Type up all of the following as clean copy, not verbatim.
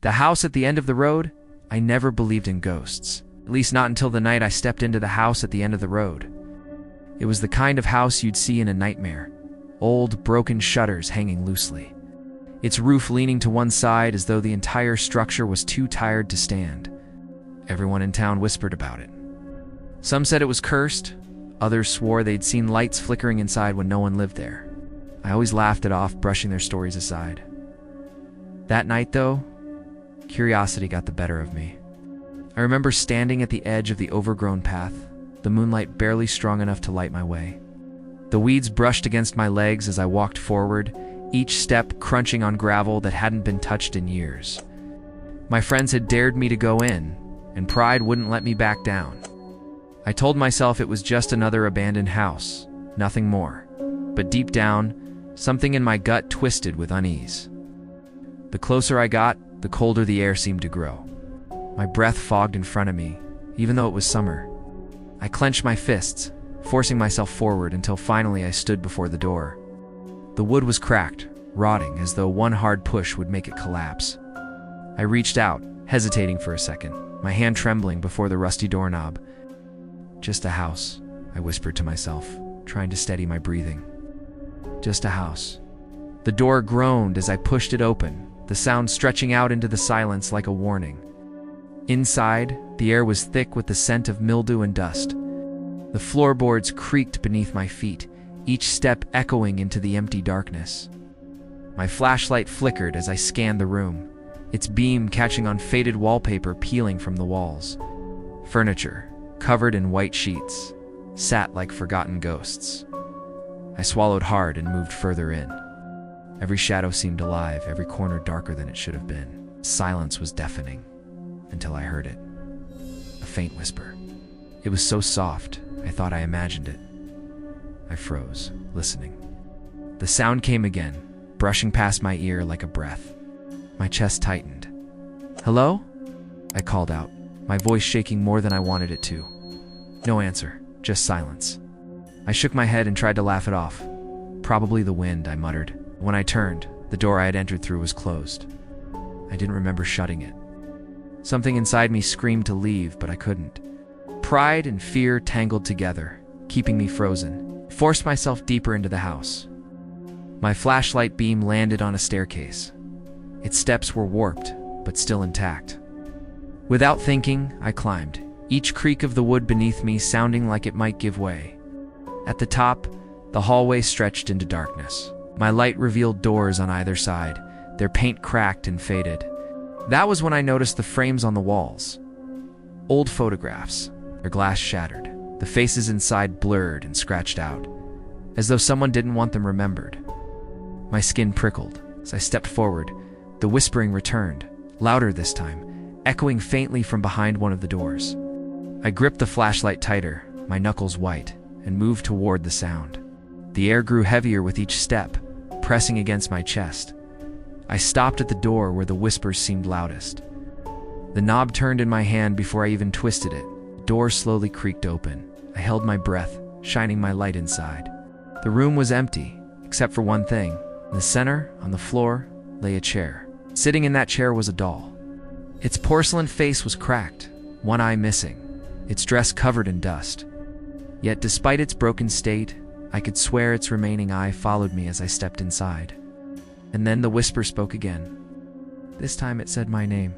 The house at the end of the road? I never believed in ghosts. At least not until the night I stepped into the house at the end of the road. It was the kind of house you'd see in a nightmare. Old, broken shutters hanging loosely. Its roof leaning to one side as though the entire structure was too tired to stand. Everyone in town whispered about it. Some said it was cursed. Others swore they'd seen lights flickering inside when no one lived there. I always laughed it off, brushing their stories aside. That night, though, curiosity got the better of me. I remember standing at the edge of the overgrown path, the moonlight barely strong enough to light my way. The weeds brushed against my legs as I walked forward, each step crunching on gravel that hadn't been touched in years. My friends had dared me to go in, and pride wouldn't let me back down. I told myself it was just another abandoned house, nothing more. But deep down, something in my gut twisted with unease. The closer I got, the colder the air seemed to grow. My breath fogged in front of me, even though it was summer. I clenched my fists, forcing myself forward until finally I stood before the door. The wood was cracked, rotting, as though one hard push would make it collapse. I reached out, hesitating for a second, my hand trembling before the rusty doorknob. Just a house, I whispered to myself, trying to steady my breathing. Just a house. The door groaned as I pushed it open, the sound stretching out into the silence like a warning. Inside, the air was thick with the scent of mildew and dust. The floorboards creaked beneath my feet, each step echoing into the empty darkness. My flashlight flickered as I scanned the room, its beam catching on faded wallpaper peeling from the walls. Furniture, covered in white sheets, sat like forgotten ghosts. I swallowed hard and moved further in. Every shadow seemed alive, every corner darker than it should have been. Silence was deafening, until I heard it. A faint whisper. It was so soft, I thought I imagined it. I froze, listening. The sound came again, brushing past my ear like a breath. My chest tightened. "Hello?" I called out, my voice shaking more than I wanted it to. No answer, just silence. I shook my head and tried to laugh it off. "Probably the wind," I muttered. When I turned, the door I had entered through was closed. I didn't remember shutting it. Something inside me screamed to leave, but I couldn't. Pride and fear tangled together, keeping me frozen. I forced myself deeper into the house. My flashlight beam landed on a staircase. Its steps were warped, but still intact. Without thinking, I climbed, each creak of the wood beneath me sounding like it might give way. At the top, the hallway stretched into darkness. My light revealed doors on either side, their paint cracked and faded. That was when I noticed the frames on the walls. Old photographs, their glass shattered, the faces inside blurred and scratched out, as though someone didn't want them remembered. My skin prickled. As I stepped forward, the whispering returned, louder this time, echoing faintly from behind one of the doors. I gripped the flashlight tighter, my knuckles white, and moved toward the sound. The air grew heavier with each step, pressing against my chest. I stopped at the door where the whispers seemed loudest. The knob turned in my hand before I even twisted it. The door slowly creaked open. I held my breath, shining my light inside. The room was empty, except for one thing. In the center, on the floor, lay a chair. Sitting in that chair was a doll. Its porcelain face was cracked, one eye missing, its dress covered in dust. Yet despite its broken state, I could swear its remaining eye followed me as I stepped inside. And then the whisper spoke again. This time it said my name.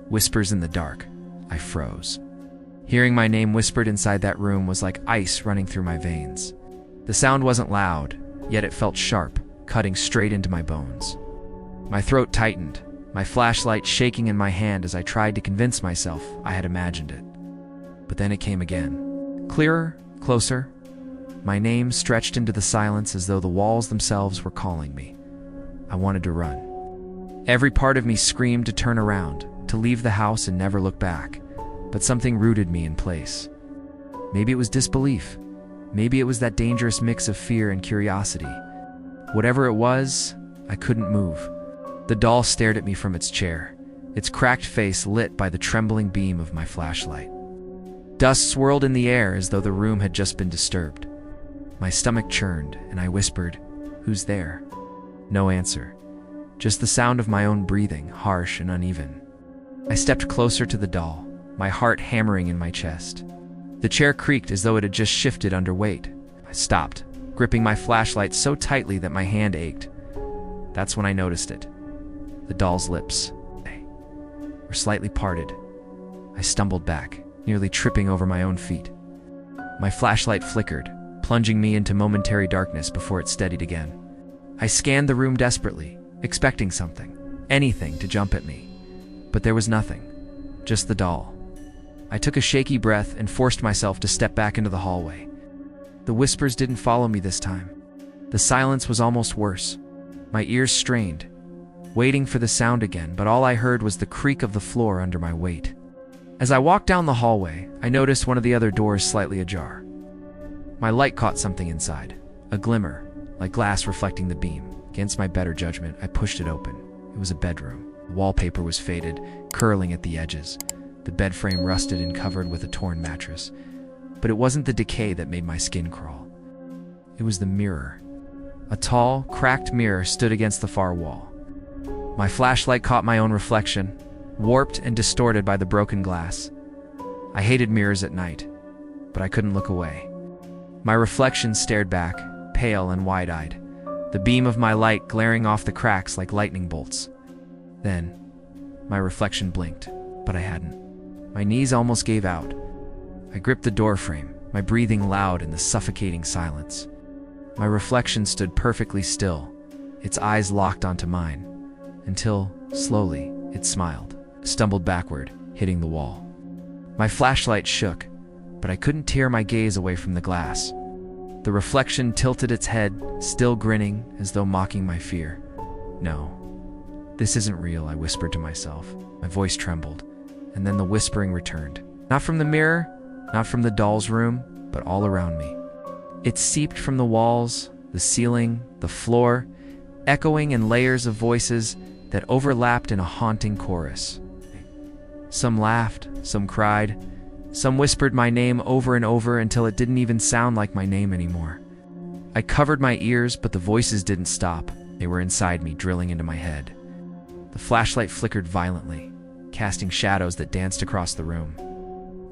Whispers in the dark. I froze. Hearing my name whispered inside that room was like ice running through my veins. The sound wasn't loud, yet it felt sharp, cutting straight into my bones. My throat tightened, my flashlight shaking in my hand as I tried to convince myself I had imagined it. But then it came again. Clearer, closer. My name stretched into the silence as though the walls themselves were calling me. I wanted to run. Every part of me screamed to turn around, to leave the house and never look back. But something rooted me in place. Maybe it was disbelief. Maybe it was that dangerous mix of fear and curiosity. Whatever it was, I couldn't move. The doll stared at me from its chair, its cracked face lit by the trembling beam of my flashlight. Dust swirled in the air as though the room had just been disturbed. My stomach churned, and I whispered, "Who's there?" No answer. just the sound of my own breathing, harsh and uneven. I stepped closer to the doll, my heart hammering in my chest. The chair creaked as though it had just shifted under weight. I stopped, gripping my flashlight so tightly that my hand ached. That's when I noticed it. The doll's lips were slightly parted. I stumbled back, nearly tripping over my own feet. My flashlight flickered, plunging me into momentary darkness before it steadied again. I scanned the room desperately, expecting something, anything to jump at me. But there was nothing, just the doll. I took a shaky breath and forced myself to step back into the hallway. The whispers didn't follow me this time. The silence was almost worse. My ears strained, waiting for the sound again, but all I heard was the creak of the floor under my weight. As I walked down the hallway, I noticed one of the other doors slightly ajar. My light caught something inside, a glimmer, like glass reflecting the beam. Against my better judgment, I pushed it open. It was a bedroom. The wallpaper was faded, curling at the edges. The bed frame rusted and covered with a torn mattress. But it wasn't the decay that made my skin crawl. It was the mirror. A tall, cracked mirror stood against the far wall. My flashlight caught my own reflection, warped and distorted by the broken glass. I hated mirrors at night, but I couldn't look away. My reflection stared back, pale and wide-eyed, the beam of my light glaring off the cracks like lightning bolts. Then, my reflection blinked, but I hadn't. My knees almost gave out. I gripped the doorframe, my breathing loud in the suffocating silence. My reflection stood perfectly still, its eyes locked onto mine, until, slowly, it smiled, stumbled backward, hitting the wall. My flashlight shook, but I couldn't tear my gaze away from the glass. The reflection tilted its head, still grinning, as though mocking my fear. No, this isn't real, I whispered to myself. My voice trembled, and then the whispering returned. Not from the mirror, not from the doll's room, but all around me. It seeped from the walls, the ceiling, the floor, echoing in layers of voices that overlapped in a haunting chorus. Some laughed, some cried, some whispered my name over and over until it didn't even sound like my name anymore. I covered my ears, but the voices didn't stop. They were inside me, drilling into my head. The flashlight flickered violently, casting shadows that danced across the room.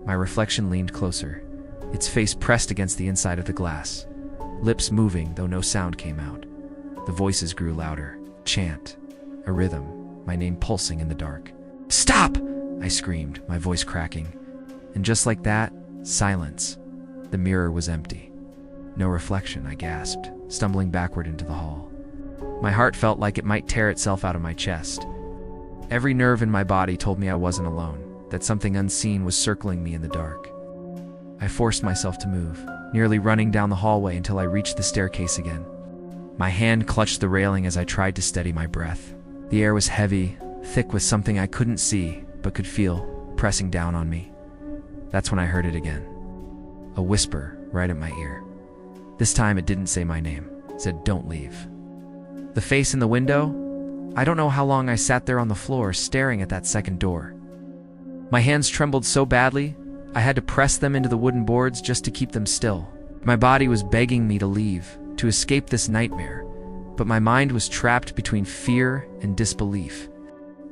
My reflection leaned closer, its face pressed against the inside of the glass, lips moving though no sound came out. The voices grew louder, chant, a rhythm, my name pulsing in the dark. "Stop!" I screamed, my voice cracking. And just like that, silence. The mirror was empty. No reflection, I gasped, stumbling backward into the hall. My heart felt like it might tear itself out of my chest. Every nerve in my body told me I wasn't alone, that something unseen was circling me in the dark. I forced myself to move, nearly running down the hallway until I reached the staircase again. My hand clutched the railing as I tried to steady my breath. The air was heavy, thick with something I couldn't see, but could feel, pressing down on me. That's when I heard it again. A whisper right at my ear. This time it didn't say my name. It said, "Don't leave." The face in the window? I don't know how long I sat there on the floor staring at that second door. My hands trembled so badly, I had to press them into the wooden boards just to keep them still. My body was begging me to leave, to escape this nightmare, but my mind was trapped between fear and disbelief.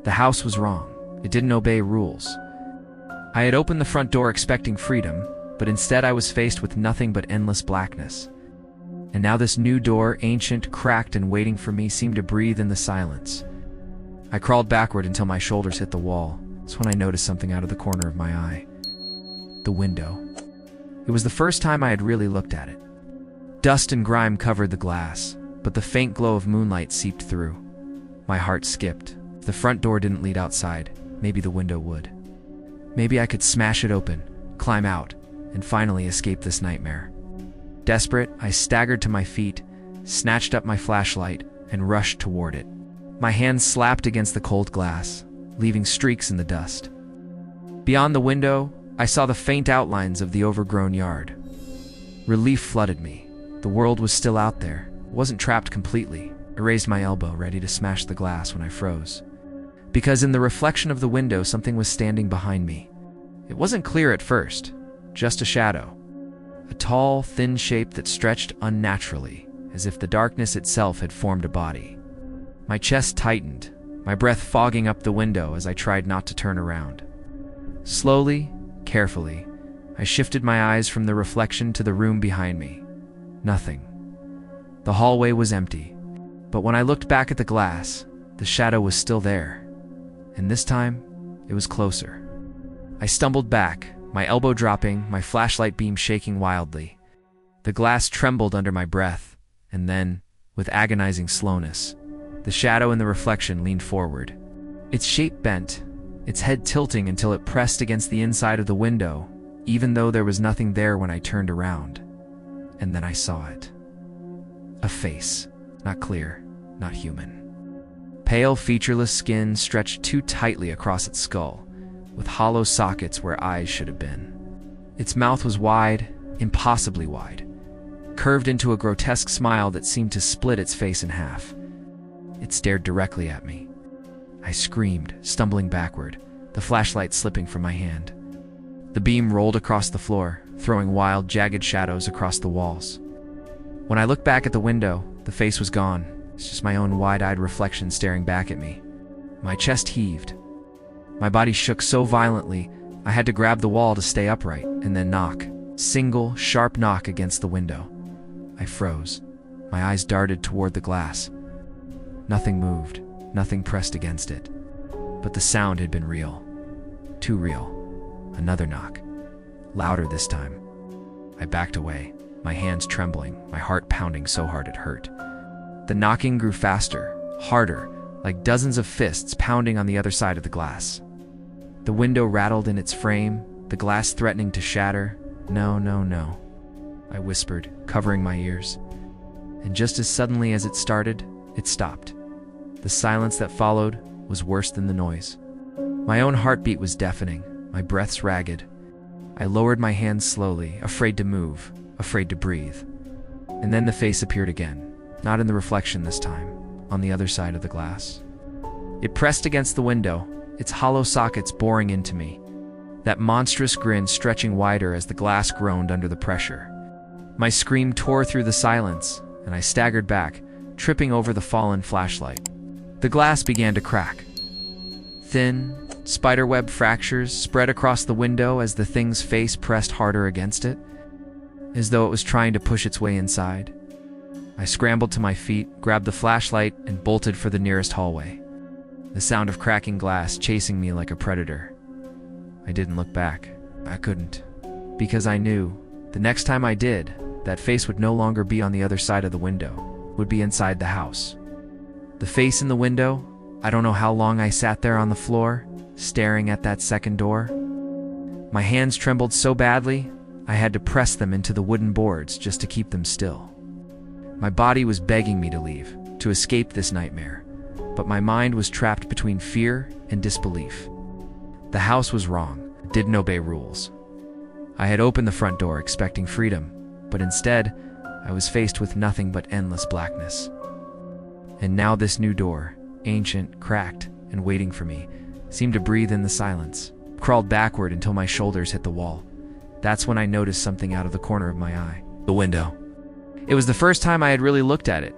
The house was wrong. It didn't obey rules. I had opened the front door expecting freedom, but instead I was faced with nothing but endless blackness. And now this new door, ancient, cracked, and waiting for me, seemed to breathe in the silence. I crawled backward until my shoulders hit the wall. That's when I noticed something out of the corner of my eye. The window. It was the first time I had really looked at it. Dust and grime covered the glass, but the faint glow of moonlight seeped through. My heart skipped. If the front door didn't lead outside, maybe the window would. Maybe I could smash it open, climb out, and finally escape this nightmare. Desperate, I staggered to my feet, snatched up my flashlight, and rushed toward it. My hands slapped against the cold glass, leaving streaks in the dust. Beyond the window, I saw the faint outlines of the overgrown yard. Relief flooded me. The world was still out there, wasn't trapped completely. I raised my elbow, ready to smash the glass when I froze. Because in the reflection of the window, something was standing behind me. It wasn't clear at first, just a shadow. A tall, thin shape that stretched unnaturally, as if the darkness itself had formed a body. My chest tightened, my breath fogging up the window as I tried not to turn around. Slowly, carefully, I shifted my eyes from the reflection to the room behind me. Nothing. The hallway was empty, but when I looked back at the glass, the shadow was still there, and this time, it was closer. I stumbled back, my elbow dropping, my flashlight beam shaking wildly. The glass trembled under my breath, and then, with agonizing slowness, the shadow in the reflection leaned forward. Its shape bent, its head tilting until it pressed against the inside of the window, even though there was nothing there when I turned around. And then I saw it. A face, not clear, not human. Pale, featureless skin stretched too tightly across its skull, with hollow sockets where eyes should have been. Its mouth was wide, impossibly wide, curved into a grotesque smile that seemed to split its face in half. It stared directly at me. I screamed, stumbling backward, the flashlight slipping from my hand. The beam rolled across the floor, throwing wild, jagged shadows across the walls. When I looked back at the window, the face was gone. It's just my own wide-eyed reflection staring back at me. My chest heaved. My body shook so violently, I had to grab the wall to stay upright, and then knock. Single, sharp knock against the window. I froze. My eyes darted toward the glass. Nothing moved, nothing pressed against it. But the sound had been real. Too real. Another knock. Louder this time. I backed away, my hands trembling, my heart pounding so hard it hurt. The knocking grew faster, harder, like dozens of fists pounding on the other side of the glass. The window rattled in its frame, the glass threatening to shatter. No, no, no, I whispered, covering my ears. And just as suddenly as it started, it stopped. The silence that followed was worse than the noise. My own heartbeat was deafening, my breaths ragged. I lowered my hands slowly, afraid to move, afraid to breathe. And then the face appeared again, not in the reflection this time, on the other side of the glass. It pressed against the window, its hollow sockets boring into me, that monstrous grin stretching wider as the glass groaned under the pressure. My scream tore through the silence, and I staggered back, tripping over the fallen flashlight. The glass began to crack. Thin, spiderweb fractures spread across the window as the thing's face pressed harder against it, as though it was trying to push its way inside. I scrambled to my feet, grabbed the flashlight, and bolted for the nearest hallway, the sound of cracking glass chasing me like a predator. I didn't look back. I couldn't, because I knew, the next time I did, that face would no longer be on the other side of the window, would be inside the house. The face in the window, I don't know how long I sat there on the floor, staring at that second door. My hands trembled so badly, I had to press them into the wooden boards just to keep them still. My body was begging me to leave, to escape this nightmare, but my mind was trapped between fear and disbelief. The house was wrong, didn't obey rules. I had opened the front door expecting freedom, but instead, I was faced with nothing but endless blackness. And now this new door, ancient, cracked, and waiting for me, seemed to breathe in the silence, crawled backward until my shoulders hit the wall. That's when I noticed something out of the corner of my eye. The window. It was the first time I had really looked at it.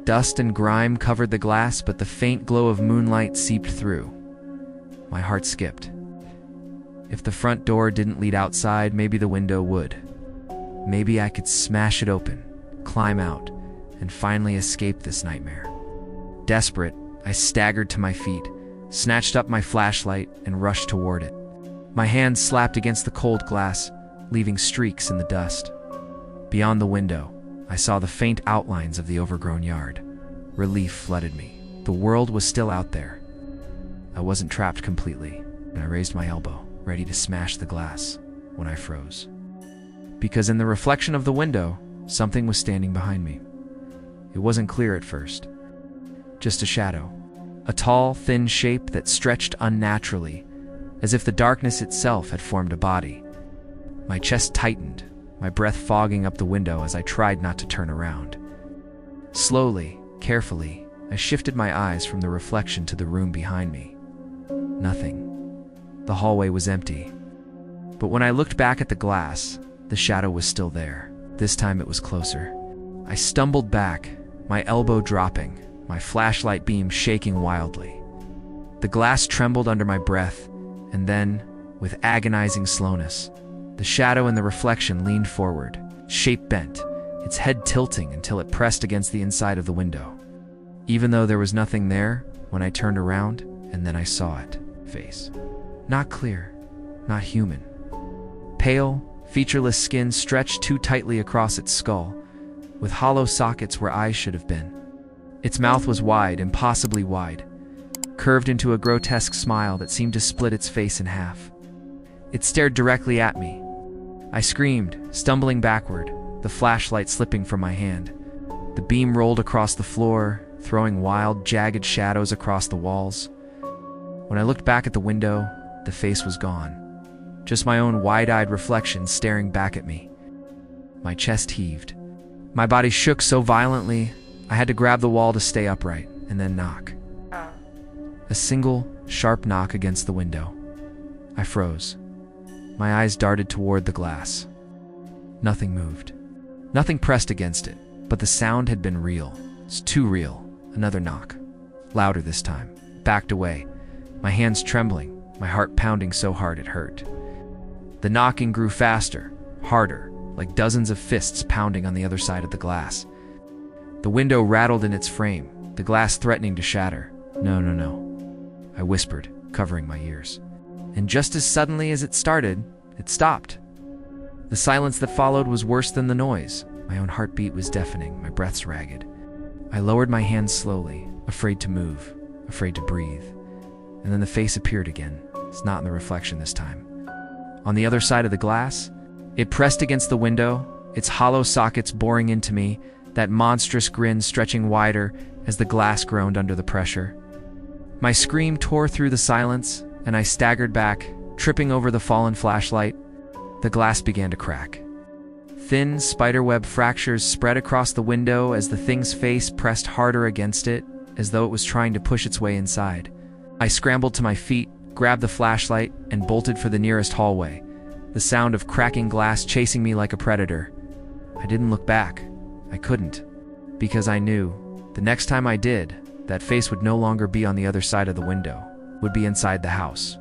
Dust and grime covered the glass, but the faint glow of moonlight seeped through. My heart skipped. If the front door didn't lead outside, maybe the window would. Maybe I could smash it open, climb out, and finally escape this nightmare. Desperate, I staggered to my feet, snatched up my flashlight, and rushed toward it. My hands slapped against the cold glass, leaving streaks in the dust. Beyond the window, I saw the faint outlines of the overgrown yard. Relief flooded me. The world was still out there. I wasn't trapped completely, and I raised my elbow, ready to smash the glass, when I froze. Because in the reflection of the window, something was standing behind me. It wasn't clear at first. Just a shadow. A tall, thin shape that stretched unnaturally, as if the darkness itself had formed a body. My chest tightened, my breath fogging up the window as I tried not to turn around. Slowly, carefully, I shifted my eyes from the reflection to the room behind me. Nothing. The hallway was empty. But when I looked back at the glass, the shadow was still there. This time it was closer. I stumbled back, my elbow dropping, my flashlight beam shaking wildly. The glass trembled under my breath, and then, with agonizing slowness, the shadow in the reflection leaned forward, shape bent, its head tilting until it pressed against the inside of the window. Even though there was nothing there, when I turned around, and then I saw it. Face. Not clear, not human. Pale, featureless skin stretched too tightly across its skull, with hollow sockets where eyes should have been. Its mouth was wide, impossibly wide, curved into a grotesque smile that seemed to split its face in half. It stared directly at me. I screamed, stumbling backward, the flashlight slipping from my hand. The beam rolled across the floor, throwing wild, jagged shadows across the walls. When I looked back at the window, the face was gone. Just my own wide-eyed reflection staring back at me. My chest heaved. My body shook so violently, I had to grab the wall to stay upright, and then knock. A single, sharp knock against the window. I froze. My eyes darted toward the glass. Nothing moved. Nothing pressed against it, but the sound had been real. It's too real. Another knock. Louder this time. Backed away. My hands trembling, my heart pounding so hard it hurt. The knocking grew faster, harder, like dozens of fists pounding on the other side of the glass. The window rattled in its frame, the glass threatening to shatter. No, no, no, I whispered, covering my ears. And just as suddenly as it started, it stopped. The silence that followed was worse than the noise. My own heartbeat was deafening, my breaths ragged. I lowered my hands slowly, afraid to move, afraid to breathe. And then the face appeared again. It's not in the reflection this time. On the other side of the glass, it pressed against the window, its hollow sockets boring into me, that monstrous grin stretching wider as the glass groaned under the pressure. My scream tore through the silence, and I staggered back, tripping over the fallen flashlight. The glass began to crack. Thin, spiderweb fractures spread across the window as the thing's face pressed harder against it, as though it was trying to push its way inside. I scrambled to my feet, grabbed the flashlight, and bolted for the nearest hallway, the sound of cracking glass chasing me like a predator. I didn't look back. I couldn't, because I knew, the next time I did, that face would no longer be on the other side of the window, would be inside the house.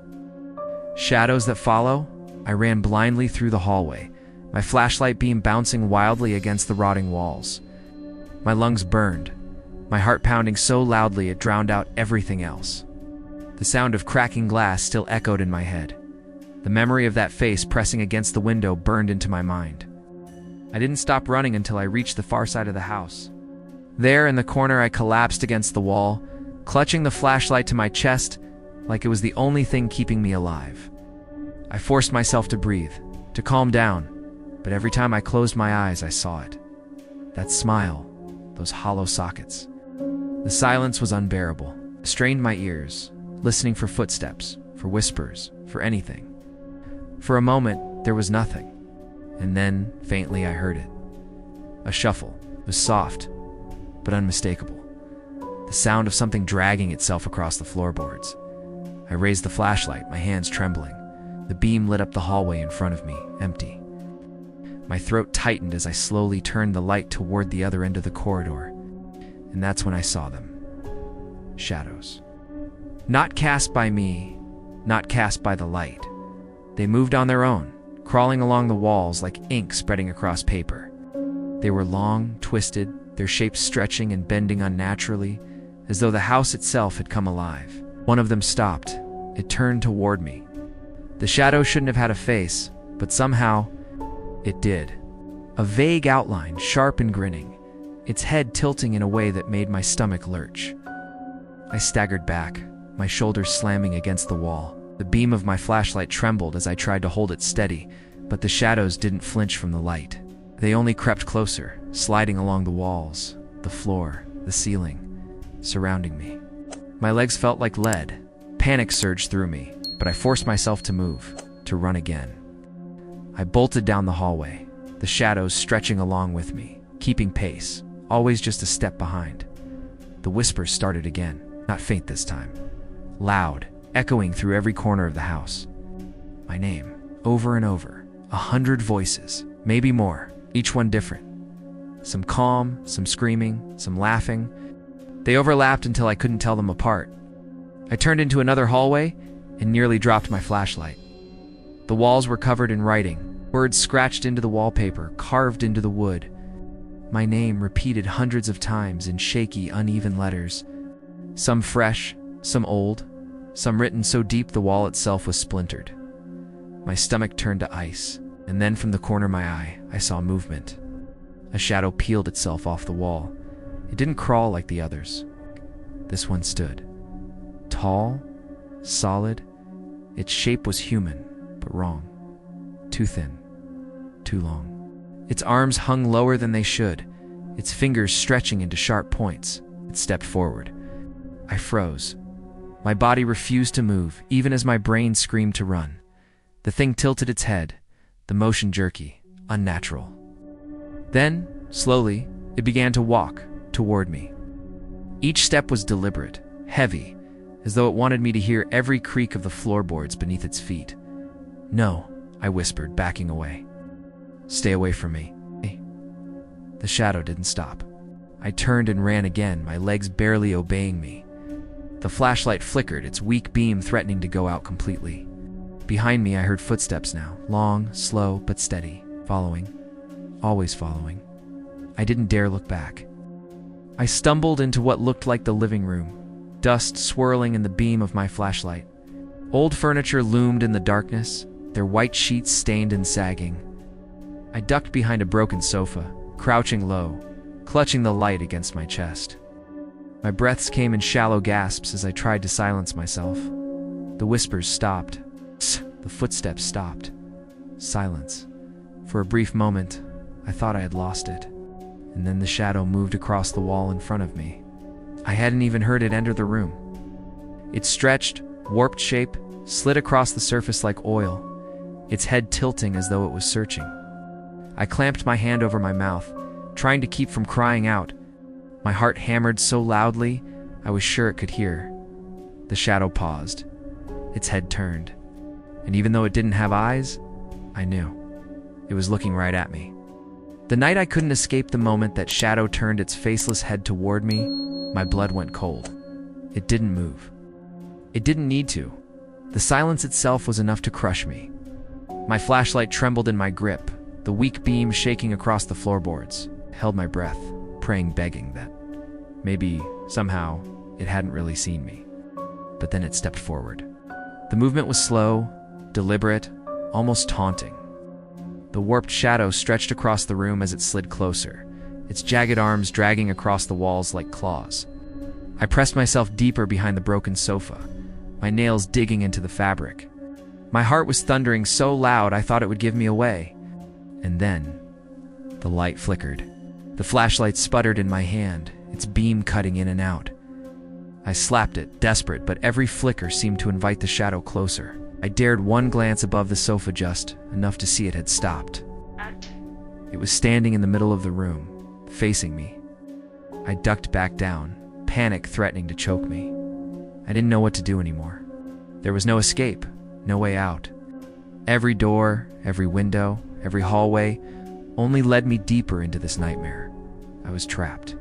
Shadows that follow, I ran blindly through the hallway, my flashlight beam bouncing wildly against the rotting walls. My lungs burned, my heart pounding so loudly it drowned out everything else. The sound of cracking glass still echoed in my head. The memory of that face pressing against the window burned into my mind. I didn't stop running until I reached the far side of the house. There in the corner I collapsed against the wall, clutching the flashlight to my chest like it was the only thing keeping me alive. I forced myself to breathe, to calm down, but every time I closed my eyes I saw it. That smile, those hollow sockets. The silence was unbearable. I strained my ears, listening for footsteps, for whispers, for anything. For a moment, there was nothing. And then, faintly, I heard it. A shuffle. It was soft, but unmistakable. The sound of something dragging itself across the floorboards. I raised the flashlight, my hands trembling. The beam lit up the hallway in front of me, empty. My throat tightened as I slowly turned the light toward the other end of the corridor. And that's when I saw them. Shadows. Not cast by me, not cast by the light. They moved on their own, crawling along the walls like ink spreading across paper. They were long, twisted, their shapes stretching and bending unnaturally, as though the house itself had come alive. One of them stopped. It turned toward me. The shadow shouldn't have had a face, but somehow, it did. A vague outline, sharp and grinning, its head tilting in a way that made my stomach lurch. I staggered back, my shoulders slamming against the wall. The beam of my flashlight trembled as I tried to hold it steady, but the shadows didn't flinch from the light. They only crept closer, sliding along the walls, the floor, the ceiling, surrounding me. My legs felt like lead. Panic surged through me, but I forced myself to move, to run again. I bolted down the hallway, the shadows stretching along with me, keeping pace, always just a step behind. The whispers started again, not faint this time. Loud, echoing through every corner of the house. My name, over and over, 100 voices, maybe more, each one different. Some calm, some screaming, some laughing. They overlapped until I couldn't tell them apart. I turned into another hallway and nearly dropped my flashlight. The walls were covered in writing, words scratched into the wallpaper, carved into the wood. My name repeated hundreds of times in shaky, uneven letters. Some fresh, some old, some written so deep the wall itself was splintered. My stomach turned to ice, and then from the corner of my eye, I saw movement. A shadow peeled itself off the wall. It didn't crawl like the others. This one stood. Tall, solid. Its shape was human, but wrong. Too thin, too long. Its arms hung lower than they should, its fingers stretching into sharp points. It stepped forward. I froze. My body refused to move, even as my brain screamed to run. The thing tilted its head, the motion jerky, unnatural. Then, slowly, it began to walk toward me. Each step was deliberate, heavy, as though it wanted me to hear every creak of the floorboards beneath its feet. "No," I whispered, backing away. "Stay away from me." The shadow didn't stop. I turned and ran again, my legs barely obeying me. The flashlight flickered, its weak beam threatening to go out completely. Behind me, I heard footsteps now, long, slow, but steady, following, always following. I didn't dare look back. I stumbled into what looked like the living room, dust swirling in the beam of my flashlight. Old furniture loomed in the darkness, their white sheets stained and sagging. I ducked behind a broken sofa, crouching low, clutching the light against my chest. My breaths came in shallow gasps as I tried to silence myself. The whispers stopped. The footsteps stopped. Silence. For a brief moment, I thought I had lost it. And then the shadow moved across the wall in front of me. I hadn't even heard it enter the room. It stretched, warped shape, slid across the surface like oil, its head tilting as though it was searching. I clamped my hand over my mouth, trying to keep from crying out. My heart hammered so loudly, I was sure it could hear. The shadow paused. Its head turned. And even though it didn't have eyes, I knew. It was looking right at me. The night I couldn't escape the moment that shadow turned its faceless head toward me, my blood went cold. It didn't move. It didn't need to. The silence itself was enough to crush me. My flashlight trembled in my grip, the weak beam shaking across the floorboards. I held my breath, praying, begging that maybe, somehow, it hadn't really seen me. But then it stepped forward. The movement was slow, deliberate, almost taunting. The warped shadow stretched across the room as it slid closer, its jagged arms dragging across the walls like claws. I pressed myself deeper behind the broken sofa, my nails digging into the fabric. My heart was thundering so loud I thought it would give me away. And then, the light flickered. The flashlight sputtered in my hand, its beam cutting in and out. I slapped it, desperate, but every flicker seemed to invite the shadow closer. I dared one glance above the sofa, just enough to see it had stopped. It was standing in the middle of the room, facing me. I ducked back down, panic threatening to choke me. I didn't know what to do anymore. There was no escape, no way out. Every door, every window, every hallway only led me deeper into this nightmare. I was trapped.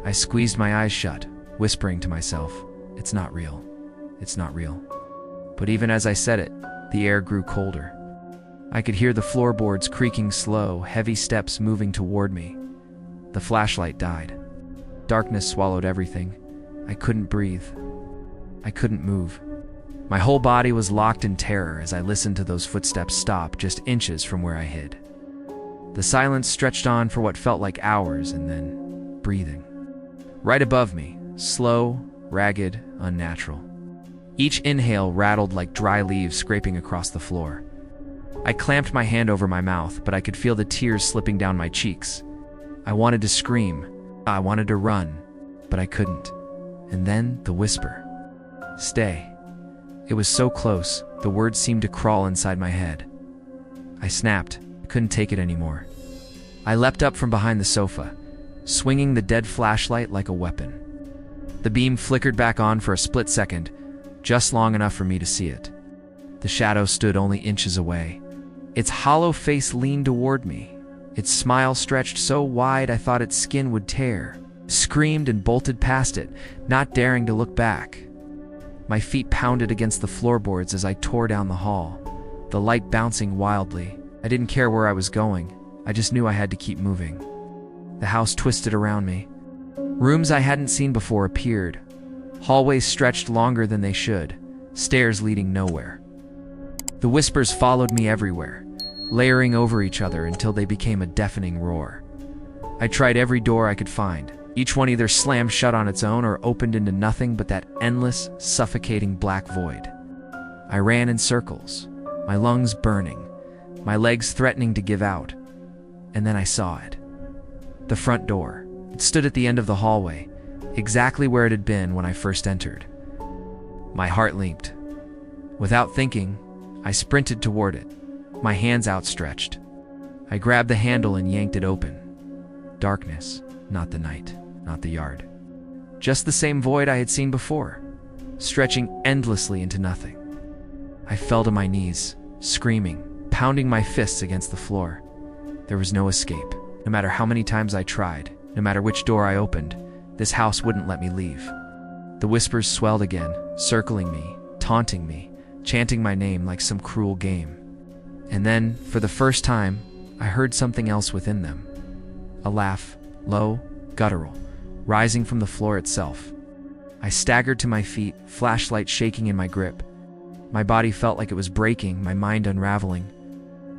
I squeezed my eyes shut, whispering to myself, "It's not real. It's not real." But even as I said it, the air grew colder. I could hear the floorboards creaking slow, heavy steps moving toward me. The flashlight died. Darkness swallowed everything. I couldn't breathe. I couldn't move. My whole body was locked in terror as I listened to those footsteps stop just inches from where I hid. The silence stretched on for what felt like hours, and then breathing. Right above me, slow, ragged, unnatural. Each inhale rattled like dry leaves scraping across the floor. I clamped my hand over my mouth, but I could feel the tears slipping down my cheeks. I wanted to scream. I wanted to run, but I couldn't. And then the whisper. "Stay." It was so close, the words seemed to crawl inside my head. I snapped. I couldn't take it anymore. I leapt up from behind the sofa, swinging the dead flashlight like a weapon. The beam flickered back on for a split second, just long enough for me to see it. The shadow stood only inches away. Its hollow face leaned toward me. Its smile stretched so wide I thought its skin would tear. screamed and bolted past it, not daring to look back. My feet pounded against the floorboards as I tore down the hall, the light bouncing wildly. I didn't care where I was going. I just knew I had to keep moving. The house twisted around me. Rooms I hadn't seen before appeared. Hallways stretched longer than they should, stairs leading nowhere. The whispers followed me everywhere, layering over each other until they became a deafening roar. I tried every door I could find. Each one either slammed shut on its own or opened into nothing but that endless, suffocating black void. I ran in circles, my lungs burning, my legs threatening to give out. And then I saw it. The front door. It stood at the end of the hallway, exactly where it had been when I first entered. My heart leaped. Without thinking, I sprinted toward it, my hands outstretched. I grabbed the handle and yanked it open. Darkness, not the night, not the yard. Just the same void I had seen before, stretching endlessly into nothing. I fell to my knees, screaming, pounding my fists against the floor. There was no escape. No matter how many times I tried, no matter which door I opened, this house wouldn't let me leave. The whispers swelled again, circling me, taunting me, chanting my name like some cruel game. And then, for the first time, I heard something else within them. A laugh, low, guttural, rising from the floor itself. I staggered to my feet, flashlight shaking in my grip. My body felt like it was breaking, my mind unraveling.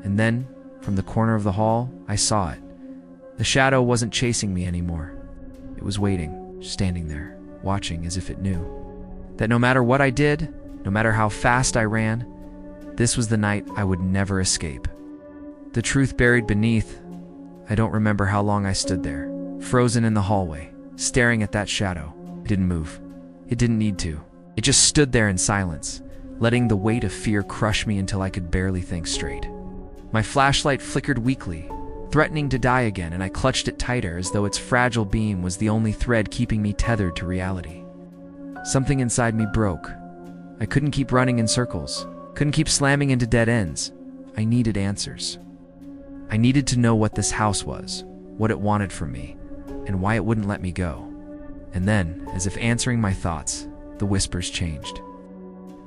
And then, from the corner of the hall, I saw it. The shadow wasn't chasing me anymore. It was waiting, standing there, watching as if it knew that no matter what I did, no matter how fast I ran, this was the night I would never escape. The truth buried beneath, I don't remember how long I stood there, frozen in the hallway, staring at that shadow. It didn't move. It didn't need to. It just stood there in silence, letting the weight of fear crush me until I could barely think straight. My flashlight flickered weakly, threatening to die again, and I clutched it tighter as though its fragile beam was the only thread keeping me tethered to reality. Something inside me broke. I couldn't keep running in circles, couldn't keep slamming into dead ends. I needed answers. I needed to know what this house was, what it wanted from me, and why it wouldn't let me go. And then, as if answering my thoughts, the whispers changed.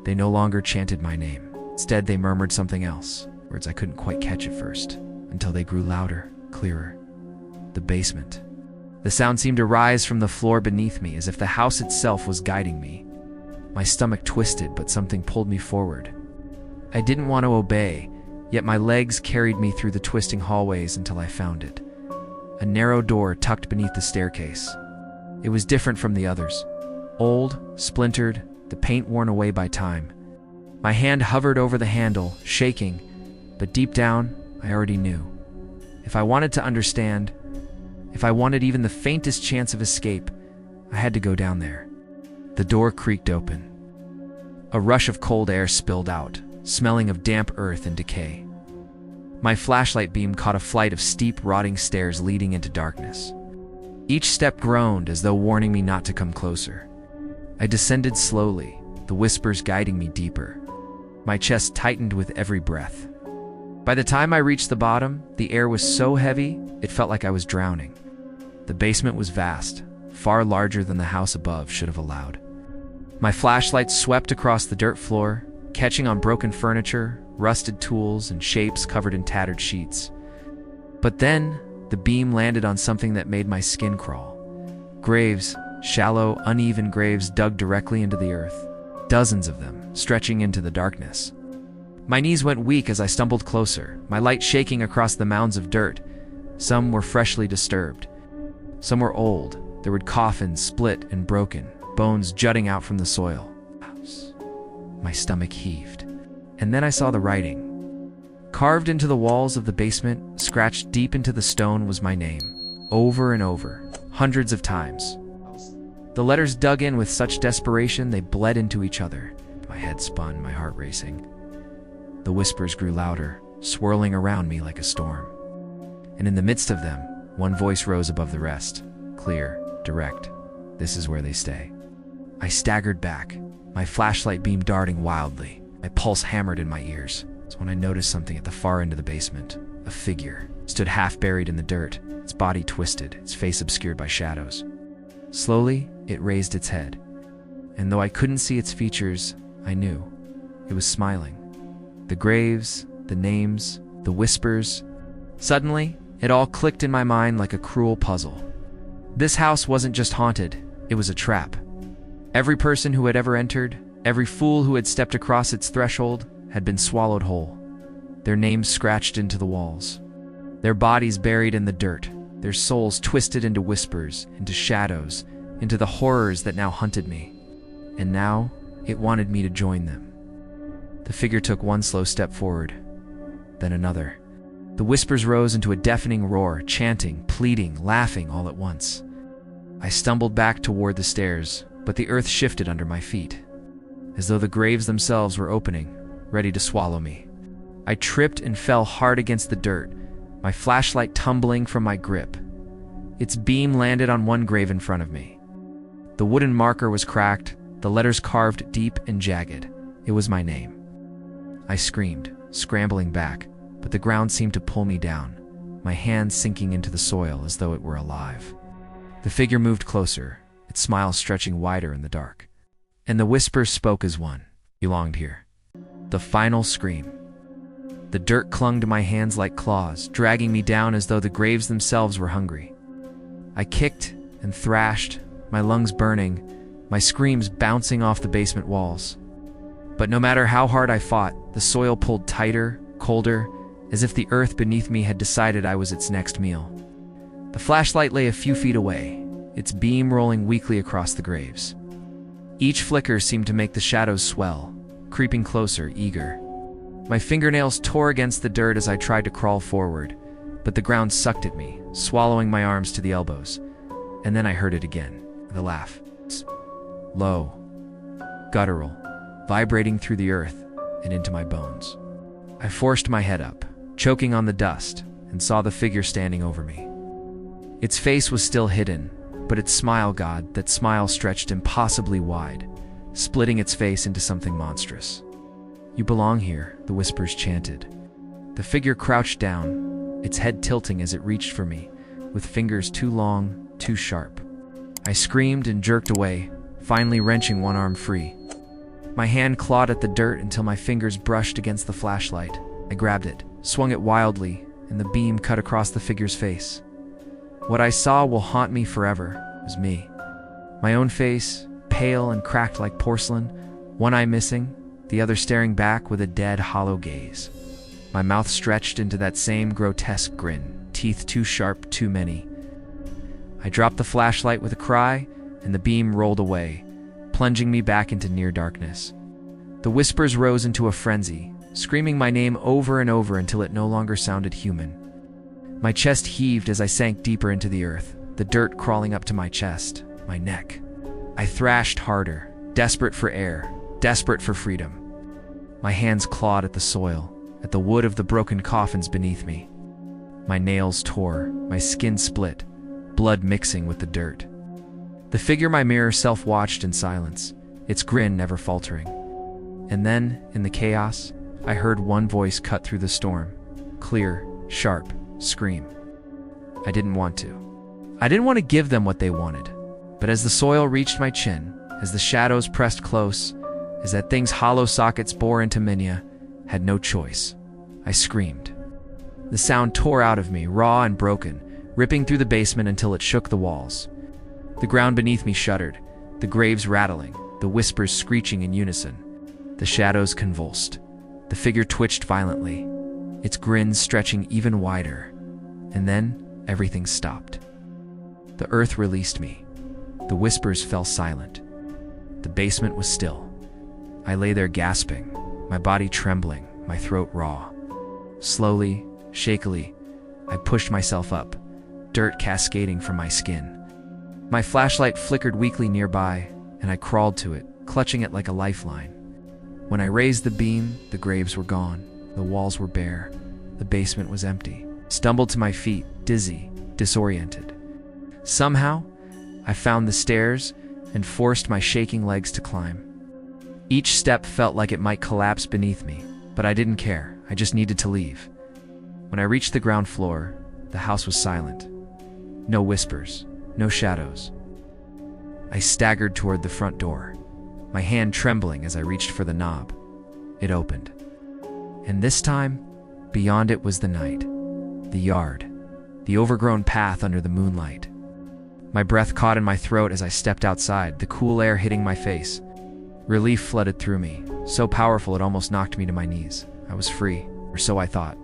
They no longer chanted my name. Instead, they murmured something else, words I couldn't quite catch at first, until they grew louder, clearer. The basement. The sound seemed to rise from the floor beneath me, as if the house itself was guiding me. My stomach twisted, but something pulled me forward. I didn't want to obey, yet my legs carried me through the twisting hallways until I found it. A narrow door tucked beneath the staircase. It was different from the others. Old, splintered, the paint worn away by time. My hand hovered over the handle, shaking, but deep down, I already knew. If I wanted to understand, if I wanted even the faintest chance of escape, I had to go down there. The door creaked open. A rush of cold air spilled out, smelling of damp earth and decay. My flashlight beam caught a flight of steep, rotting stairs leading into darkness. Each step groaned as though warning me not to come closer. I descended slowly, the whispers guiding me deeper. My chest tightened with every breath. By the time I reached the bottom, the air was so heavy, it felt like I was drowning. The basement was vast, far larger than the house above should have allowed. My flashlight swept across the dirt floor, catching on broken furniture, rusted tools, and shapes covered in tattered sheets. But then, the beam landed on something that made my skin crawl. Graves, shallow, uneven graves dug directly into the earth, dozens of them, stretching into the darkness. My knees went weak as I stumbled closer, my light shaking across the mounds of dirt. Some were freshly disturbed. Some were old. There were coffins split and broken, bones jutting out from the soil. My stomach heaved. And then I saw the writing. Carved into the walls of the basement, scratched deep into the stone, was my name. Over and over, hundreds of times. The letters dug in with such desperation they bled into each other. My head spun, my heart racing. The whispers grew louder, swirling around me like a storm. And in the midst of them, one voice rose above the rest. Clear, direct. This is where they stay. I staggered back, my flashlight beam darting wildly. My pulse hammered in my ears. It's when I noticed something at the far end of the basement. A figure stood half buried in the dirt, its body twisted, its face obscured by shadows. Slowly, it raised its head. And though I couldn't see its features, I knew. It was smiling. The graves, the names, the whispers. Suddenly, it all clicked in my mind like a cruel puzzle. This house wasn't just haunted, it was a trap. Every person who had ever entered, every fool who had stepped across its threshold, had been swallowed whole. Their names scratched into the walls. Their bodies buried in the dirt, their souls twisted into whispers, into shadows, into the horrors that now hunted me. And now, it wanted me to join them. The figure took one slow step forward, then another. The whispers rose into a deafening roar, chanting, pleading, laughing all at once. I stumbled back toward the stairs, but the earth shifted under my feet, as though the graves themselves were opening, ready to swallow me. I tripped and fell hard against the dirt, my flashlight tumbling from my grip. Its beam landed on one grave in front of me. The wooden marker was cracked, the letters carved deep and jagged. It was my name. I screamed, scrambling back, but the ground seemed to pull me down, my hands sinking into the soil as though it were alive. The figure moved closer, its smile stretching wider in the dark. And the whispers spoke as one. Belonged here. The final scream. The dirt clung to my hands like claws, dragging me down as though the graves themselves were hungry. I kicked and thrashed, my lungs burning, my screams bouncing off the basement walls. But no matter how hard I fought, the soil pulled tighter, colder, as if the earth beneath me had decided I was its next meal. The flashlight lay a few feet away, its beam rolling weakly across the graves. Each flicker seemed to make the shadows swell, creeping closer, eager. My fingernails tore against the dirt as I tried to crawl forward, but the ground sucked at me, swallowing my arms to the elbows. And then I heard it again, the laugh. Low, guttural, vibrating through the earth and into my bones. I forced my head up, choking on the dust, and saw the figure standing over me. Its face was still hidden, but its smile, God, that smile stretched impossibly wide, splitting its face into something monstrous. You belong here, the whispers chanted. The figure crouched down, its head tilting as it reached for me, with fingers too long, too sharp. I screamed and jerked away, finally wrenching one arm free. My hand clawed at the dirt until my fingers brushed against the flashlight. I grabbed it, swung it wildly, and the beam cut across the figure's face. What I saw will haunt me forever was me. My own face, pale and cracked like porcelain, one eye missing, the other staring back with a dead, hollow gaze. My mouth stretched into that same grotesque grin, teeth too sharp, too many. I dropped the flashlight with a cry, and the beam rolled away, plunging me back into near darkness. The whispers rose into a frenzy, screaming my name over and over until it no longer sounded human. My chest heaved as I sank deeper into the earth, the dirt crawling up to my chest, my neck. I thrashed harder, desperate for air, desperate for freedom. My hands clawed at the soil, at the wood of the broken coffins beneath me. My nails tore, my skin split, blood mixing with the dirt. The figure my mirror self watched in silence, its grin never faltering. And then, in the chaos, I heard one voice cut through the storm. Clear, sharp, scream. I didn't want to. I didn't want to give them what they wanted. But as the soil reached my chin, as the shadows pressed close, as that thing's hollow sockets bore into Minya, had no choice. I screamed. The sound tore out of me, raw and broken, ripping through the basement until it shook the walls. The ground beneath me shuddered, the graves rattling, the whispers screeching in unison. The shadows convulsed. The figure twitched violently, its grin stretching even wider. And then, everything stopped. The earth released me. The whispers fell silent. The basement was still. I lay there gasping, my body trembling, my throat raw. Slowly, shakily, I pushed myself up, dirt cascading from my skin. My flashlight flickered weakly nearby, and I crawled to it, clutching it like a lifeline. When I raised the beam, the graves were gone, the walls were bare, the basement was empty. Stumbled to my feet, dizzy, disoriented. Somehow, I found the stairs and forced my shaking legs to climb. Each step felt like it might collapse beneath me, but I didn't care. I just needed to leave. When I reached the ground floor, the house was silent. No whispers, no shadows. I staggered toward the front door, my hand trembling as I reached for the knob. It opened. And this time, beyond it was the night, the yard, the overgrown path under the moonlight. My breath caught in my throat as I stepped outside, the cool air hitting my face. Relief flooded through me, so powerful it almost knocked me to my knees. I was free, or so I thought.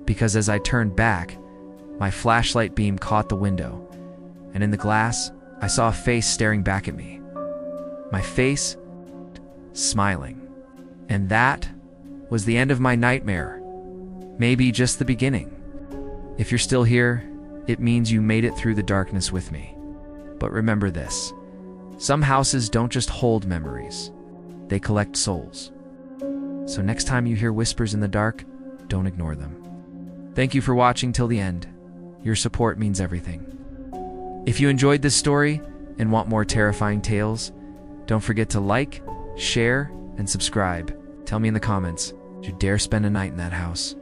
Because as I turned back, my flashlight beam caught the window, and in the glass, I saw a face staring back at me. My face, smiling. And that was the end of my nightmare. Maybe just the beginning. If you're still here, it means you made it through the darkness with me. But remember this: some houses don't just hold memories, they collect souls. So next time you hear whispers in the dark, don't ignore them. Thank you for watching till the end. Your support means everything. If you enjoyed this story and want more terrifying tales, don't forget to like, share, and subscribe. Tell me in the comments, did you dare spend a night in that house?